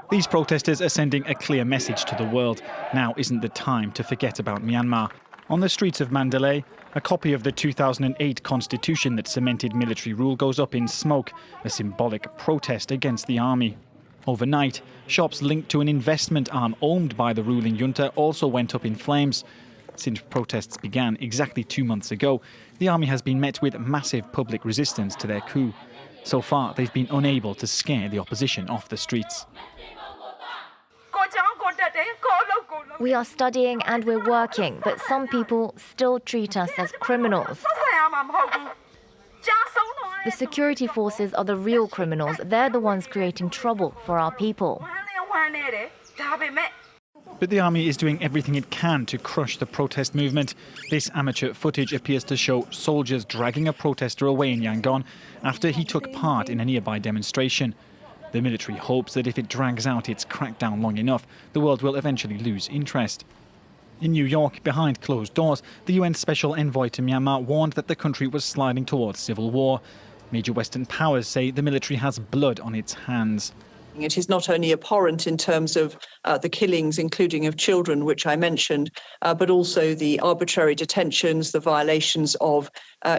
These protesters are sending a clear message to the world. Now isn't the time to forget about Myanmar. On the streets of Mandalay, a copy of the 2008 constitution that cemented military rule goes up in smoke, a symbolic protest against the army. Overnight, shops linked to an investment arm owned by the ruling junta also went up in flames. Since protests began exactly 2 months ago, the army has been met with massive public resistance to their coup. So far, they've been unable to scare the opposition off the streets. We are studying and we're working, but some people still treat us as criminals. The security forces are the real criminals. They're the ones creating trouble for our people. But the army is doing everything it can to crush the protest movement. This amateur footage appears to show soldiers dragging a protester away in Yangon after he took part in a nearby demonstration. The military hopes that if it drags out its crackdown long enough, the world will eventually lose interest. In New York, behind closed doors, the UN Special Envoy to Myanmar warned that the country was sliding towards civil war. Major Western powers say the military has blood on its hands. It is not only abhorrent in terms of the killings, including of children, which I mentioned, but also the arbitrary detentions, the violations of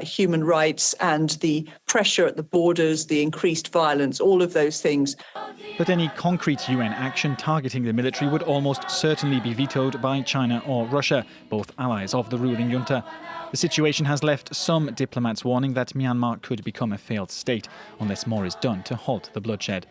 human rights and the pressure at the borders, the increased violence, all of those things. But any concrete UN action targeting the military would almost certainly be vetoed by China or Russia, both allies of the ruling junta. The situation has left some diplomats warning that Myanmar could become a failed state unless more is done to halt the bloodshed.